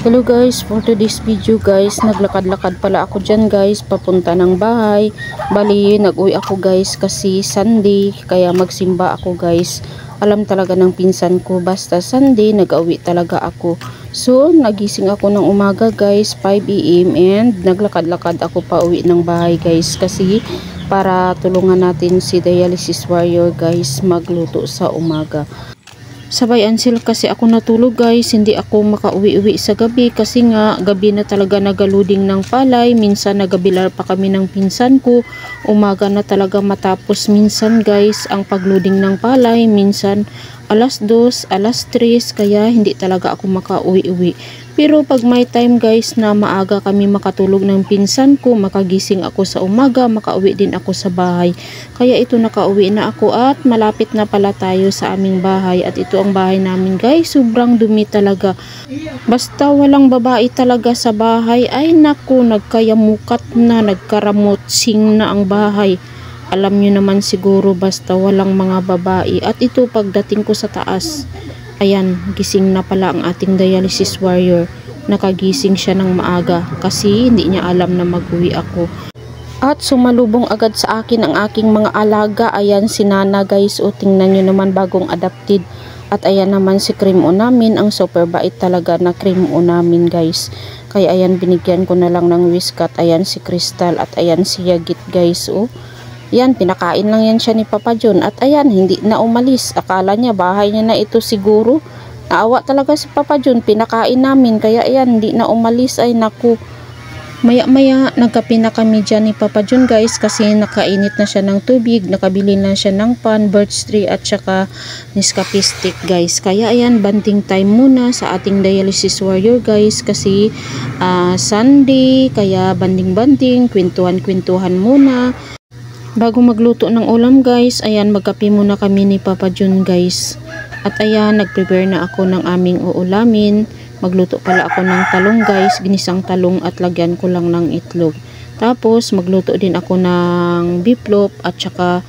Hello guys, for today's video guys, naglakad-lakad pala ako dyan guys, papunta ng bahay. Bali, nag-uwi ako guys kasi Sunday, kaya magsimba ako guys. Alam talaga ng pinsan ko, basta Sunday, nag-uwi talaga ako. So, nagising ako ng umaga guys, 5 AM and naglakad-lakad ako pa uwi ng bahay guys kasi para tulungan natin si Dialysis Warrior guys magluto sa umaga. Sabayan sila kasi ako natulog guys, hindi ako makauwi-uwi sa gabi kasi nga gabi na talaga nagaluding ng palay, minsan nagabilar pa kami ng pinsan ko, umaga na talaga matapos minsan guys ang pagluding ng palay, minsan alas 2, alas 3, kaya hindi talaga ako makauwi-uwi. Pero pag may time guys na maaga kami makatulog ng pinsan ko, makagising ako sa umaga, makauwi din ako sa bahay. Kaya ito nakauwi na ako at malapit na pala tayo sa aming bahay. At ito ang bahay namin guys, sobrang dumi talaga. Basta walang babae talaga sa bahay, ay naku, nagkayamukat na, nagkaramotsing na ang bahay. Alam nyo naman siguro basta walang mga babae. At ito pagdating ko sa taas, ayan, gising na pala ang ating Dialysis Warrior. Nakagising siya ng maaga kasi hindi niya alam na mag-uwi ako. At sumalubong agad sa akin ang aking mga alaga. Ayan si Nana guys, o tingnan nyo naman, bagong adopted. At ayan naman si Cream O namin, ang super bait talaga na Cream O namin guys. Kaya ayan, binigyan ko na lang ng Whiskat. Ayan si Crystal at ayan si Yagit guys, oh. Yan, pinakain lang yan siya ni Papa John. At ayan, hindi na umalis. Akala niya bahay niya na ito siguro. Naawa talaga si Papa John. Pinakain namin. Kaya ayan, hindi na umalis. Ay naku. Maya-maya, nagkape na kami dyan ni Papa John guys. Kasi nakainit na siya ng tubig. Nakabili na siya ng pan, birch tree at saka Nescafe stick guys. Kaya ayan, banting time muna sa ating Dialysis Warrior guys. Kasi Sunday, kaya banding-banding, kwentuhan-kwentuhan muna. Bago magluto ng ulam guys, ayan, magkape muna kami ni Papa John guys. At ayan, nagprepare na ako ng aming uulamin. Magluto pala ako ng talong guys, ginisang talong at lagyan ko lang ng itlog. Tapos magluto din ako ng biplop at saka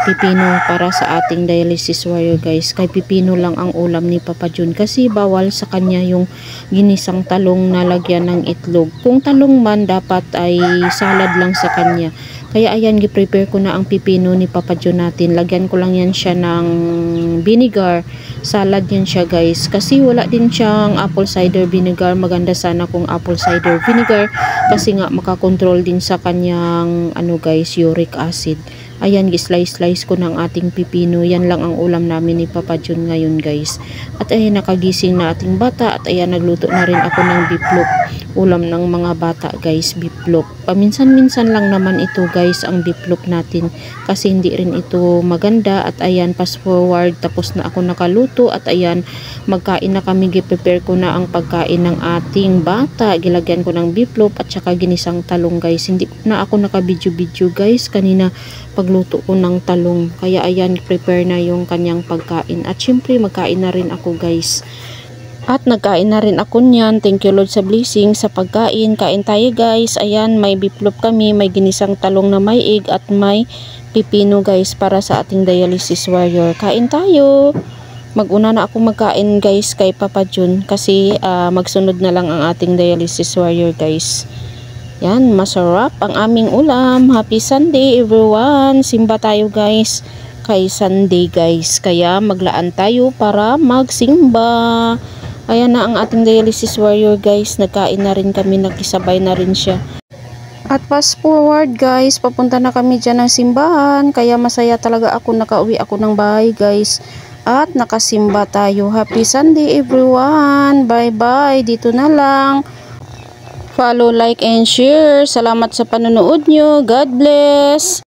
pipino para sa ating Dialysis Warrior guys. Kay pipino lang ang ulam ni Papa John kasi bawal sa kanya yung ginisang talong na lagyan ng itlog. Kung talong man, dapat ay salad lang sa kanya. Kaya ayan, gi-prepare ko na ang pipino ni Papa John natin. Lagyan ko lang yan siya ng vinegar. Salad yan siya guys. Kasi wala din siyang apple cider vinegar. Maganda sana kung apple cider vinegar. Kasi nga makakontrol din sa kanyang guys, uric acid. Ayan, gi-slice ko ng ating pipino. Yan lang ang ulam namin ni Papa John ngayon guys. At ayan, nakagising na ating bata. At ayan, nagluto na rin ako ng biplop. Ulam ng mga bata guys, biplop. Paminsan-minsan lang naman ito guys ang biplop natin kasi hindi rin ito maganda. At ayan, fast forward, tapos na ako nakaluto. At ayan, magkain na kami. Gi-prepare ko na ang pagkain ng ating bata. Gilagyan ko ng biplop at saka ginisang talong guys. Hindi na ako naka-video guys kanina pagluto ko ng talong. Kaya ayan, prepare na yung kanyang pagkain. At syempre magkain na rin ako guys. At nagkain na rin ako niyan. Thank you Lord sa blessing sa pagkain. Kain tayo guys. Ayan, may biplop kami, may ginisang talong na may egg at may pipino guys para sa ating Dialysis Warrior. Kain tayo. Maguna na ako magkain guys kay Papa John kasi magsunod na lang ang ating Dialysis Warrior guys. Yan, masarap ang aming ulam. Happy Sunday everyone. Simba tayo guys kay Sunday guys. Kaya maglaan tayo para magsimba. Ayan na ang ating Dialysis Warrior guys. Nagkain na rin kami, nakisabay na rin siya. At fast forward guys, papunta na kami dyan ng simbahan. Kaya masaya talaga ako, nakauwi ako ng bahay guys. At nakasimba tayo. Happy Sunday everyone. Bye bye. Dito na lang. Follow, like, and share. Salamat sa panonood nyo. God bless.